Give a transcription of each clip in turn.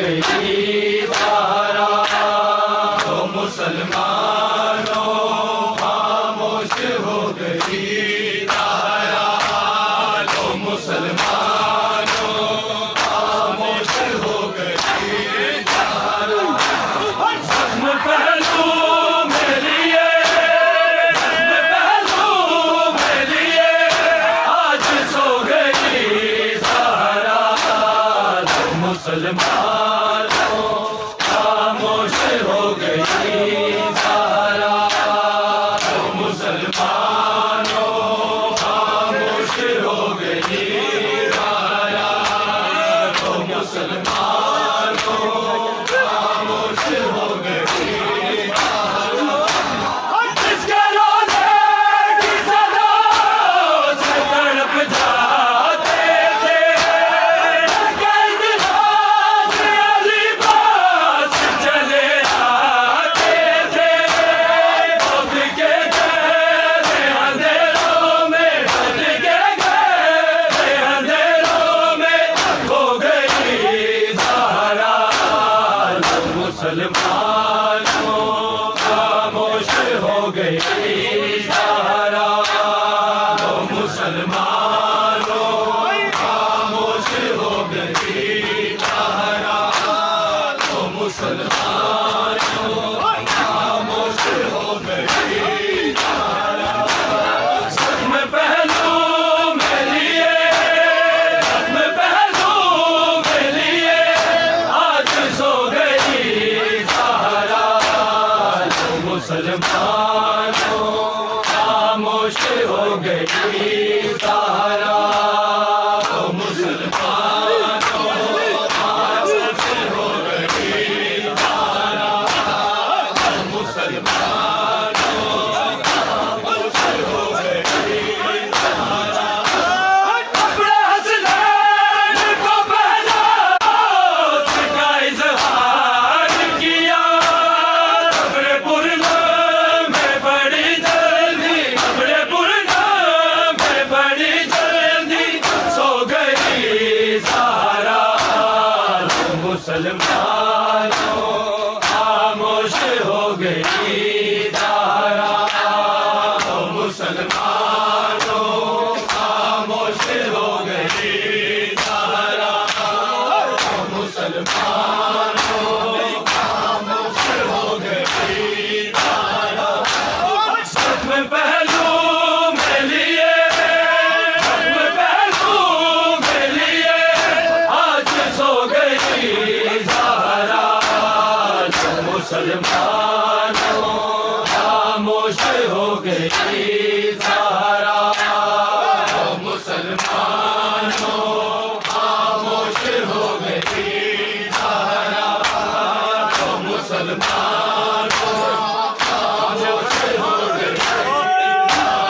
گئی زہرا، تو مسلمانوں خاموش ہو گئی زہرا، تو مسلمانوں خاموش ہو گئی زہرا۔ زخم پہلو میں لیے، زخم پہلو میں لیے، آج سو گئی زہرا، تو مسلمانوں خاموش ہو گئی زہرا، تو مسلمانوں خاموش ہو گئی زہرا، تو مسلمانوں خاموش ہو گئی زہرا۔ جس کے روزے کی صدا سے تڑپ جاتے تھے، چلے آتے تھے، خود کے گہرے اندھیروں میں، خود کے گہرے اندھیروں میں ہو گئی زہرا، تو مسلمانوں خاموش ہو گئی زہرا، تو مسلمانوں خاموش ہو گئی زہرا، تو مسلمانوں خاموش ہو گئی زہرا۔ زخم پہلو میں لیے، زخم پہلو میں لیے، آج سو گئی زہرا، تو مسلمانوں خاموش ہو گئی زہرا، تو مسلمانوں خاموش ہو گئی زہرا، تو مسلمانوں خاموش ہو گئی زہرا۔ اپنے حسنین کو پہنا کا اظہار کیا، اپنے پرنام میں بڑی جلدی، اپنے پرنام میں بڑی جلدی سو گئی زہرا، تو مسلمانوں خاموش ہو گئی زہرا، تو مسلمانوں خاموش ہو گئی زہرا، تو مسلمانوں خاموش ہو گئی زہرا۔ زخم پہلو میں لیے، زخم پہلو میں لیے، آج سو گئی زہرا، تو مسلمانوں خاموش ہو گئی زہرا، تو مسلمانوں خاموش ہو گئی زہرا، تو مسلمانوں خاموش ہو گئی زہرا۔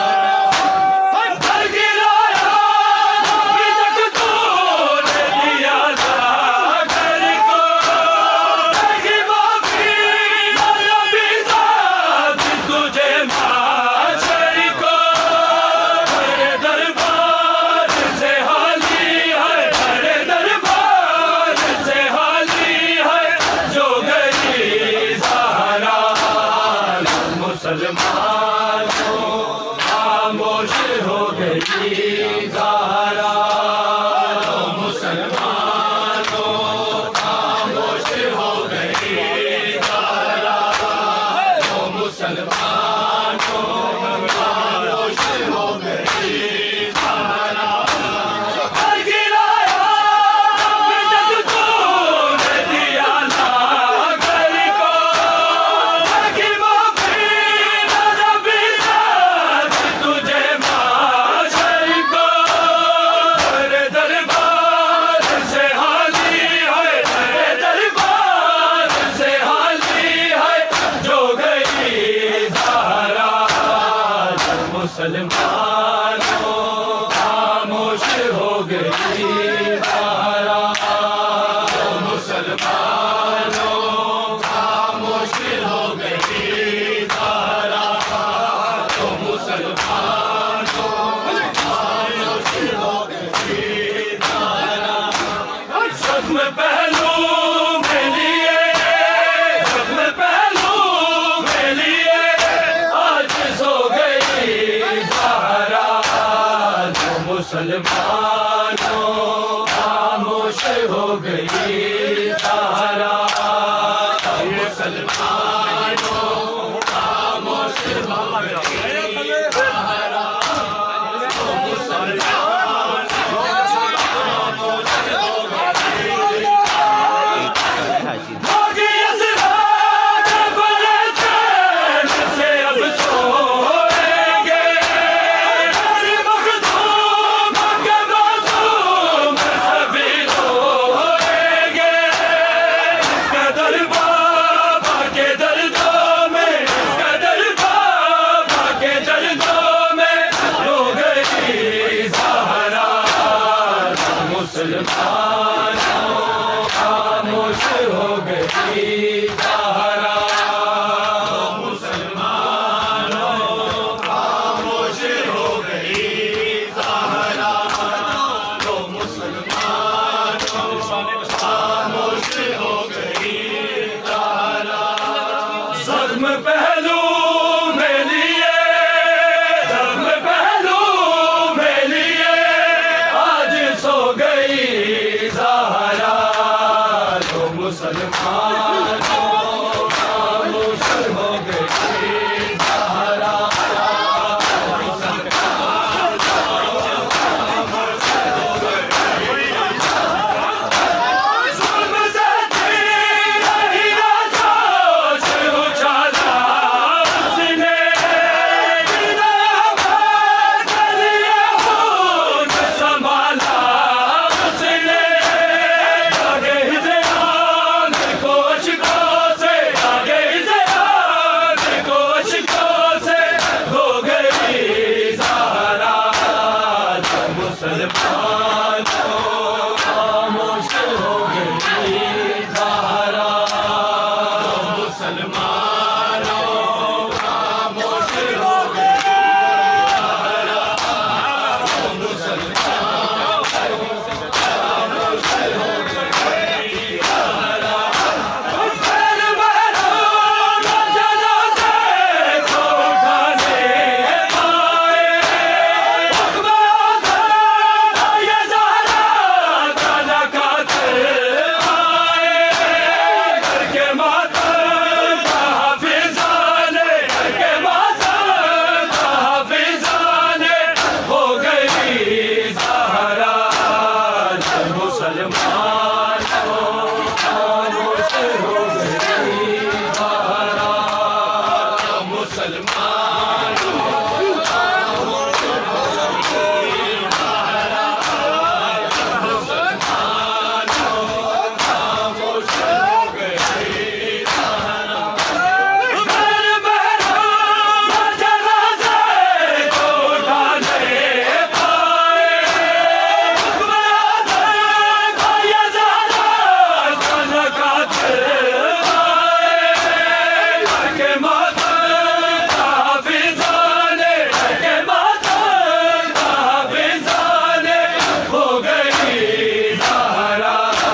گھر گرایا ابھی تک تو نے دیا تھا گھر کو، کہ معافی ابھی ذات تجھے معاشر ہو گئی زہرا خاموش ہو گئی زہرا خاموش ہو گئی زہرا زخم پہلو میں لیے زخم پہلو میں لیے آج سو گئی زہرا مسلمانوں